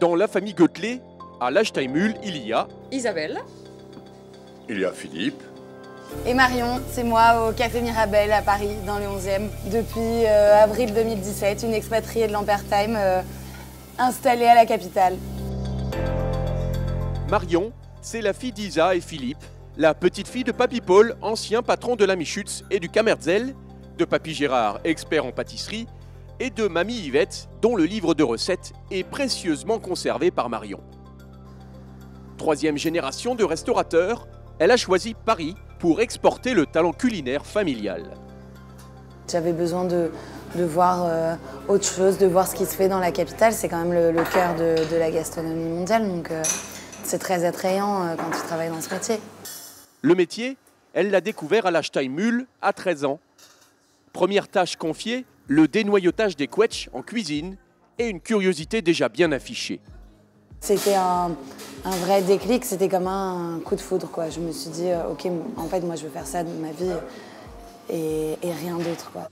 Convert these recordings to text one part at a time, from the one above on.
Dans la famille Goettelet, à l'Achsteimühl, il y a Isabelle. Il y a Philippe. Et Marion, c'est moi au Café Mirabel à Paris, dans le 11e. Depuis avril 2017, une expatriée de Lampertheim installée à la capitale. Marion, c'est la fille d'Isa et Philippe, la petite fille de Papy Paul, ancien patron de la Mischütz et du Kammerzel, de Papy Gérard, expert en pâtisserie, et de Mamie Yvette, dont le livre de recettes est précieusement conservé par Marion. Troisième génération de restaurateurs, elle a choisi Paris pour exporter le talent culinaire familial. J'avais besoin de voir autre chose, de voir ce qui se fait dans la capitale. C'est quand même le cœur de la gastronomie mondiale, donc c'est très attrayant quand tu travailles dans ce métier. Le métier, elle l'a découvert à l'Achsteimühl à 13 ans. Première tâche confiée, le dénoyautage des quetchs en cuisine et une curiosité déjà bien affichée. C'était un vrai déclic, c'était comme un coup de foudre, quoi. Je me suis dit, ok, en fait, moi je veux faire ça de ma vie et rien d'autre, quoi.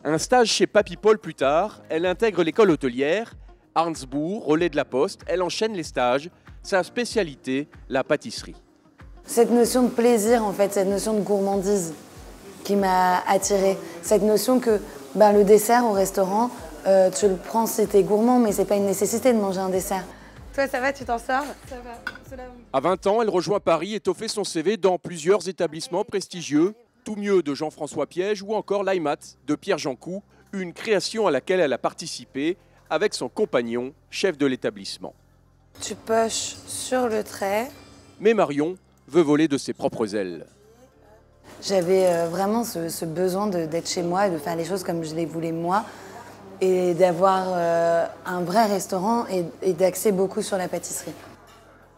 Un stage chez Papy Paul plus tard, elle intègre l'école hôtelière, Arnsbourg, relais de la Poste, elle enchaîne les stages, sa spécialité, la pâtisserie. Cette notion de plaisir, en fait, cette notion de gourmandise qui m'a attirée. Cette notion que le dessert au restaurant, tu le prends si t'es gourmand, mais c'est pas une nécessité de manger un dessert. Toi, ça va, tu t'en sors? Ça va. À 20 ans, elle rejoint Paris et étoffe son CV dans plusieurs établissements prestigieux, Tout mieux de Jean-François Piège ou encore l'Aimat de Pierre Jancoux, une création à laquelle elle a participé avec son compagnon, chef de l'établissement. Tu poches sur le trait. Mais Marion veut voler de ses propres ailes. J'avais vraiment ce besoin d'être chez moi et de faire les choses comme je les voulais moi et d'avoir un vrai restaurant et d'axer beaucoup sur la pâtisserie.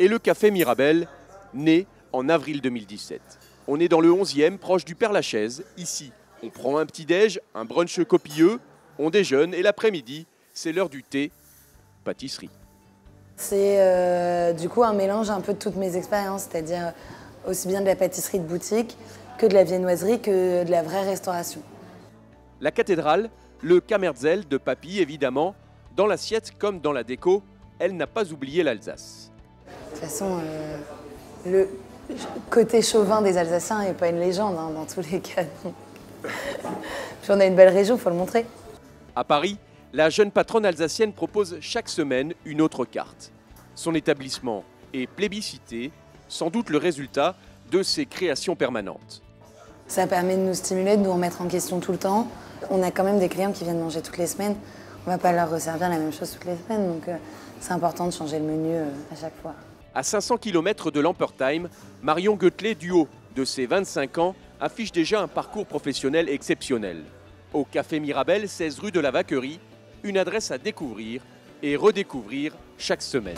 Et le Café Mirabel, né en avril 2017. On est dans le 11e, proche du Père-Lachaise. Ici, on prend un petit-déj, un brunch copieux, on déjeune et l'après-midi, c'est l'heure du thé, pâtisserie. C'est du coup un mélange un peu de toutes mes expériences, c'est-à-dire aussi bien de la pâtisserie de boutique que de la viennoiserie, que de la vraie restauration. La cathédrale, le Kammerzel de Papy, évidemment, dans l'assiette comme dans la déco, elle n'a pas oublié l'Alsace. De toute façon, le côté chauvin des Alsaciens n'est pas une légende, hein, dans tous les cas. Puis on a une belle région, il faut le montrer. À Paris, la jeune patronne alsacienne propose chaque semaine une autre carte. Son établissement est plébiscité, sans doute le résultat de ses créations permanentes. Ça permet de nous stimuler, de nous remettre en question tout le temps. On a quand même des clients qui viennent manger toutes les semaines. On ne va pas leur resservir la même chose toutes les semaines, donc c'est important de changer le menu à chaque fois. À 500 km de Lampertheim, Marion Goettelet, du haut de ses 25 ans, affiche déjà un parcours professionnel exceptionnel. Au Café Mirabel, 16 rue de la Vacquerie, une adresse à découvrir et redécouvrir chaque semaine.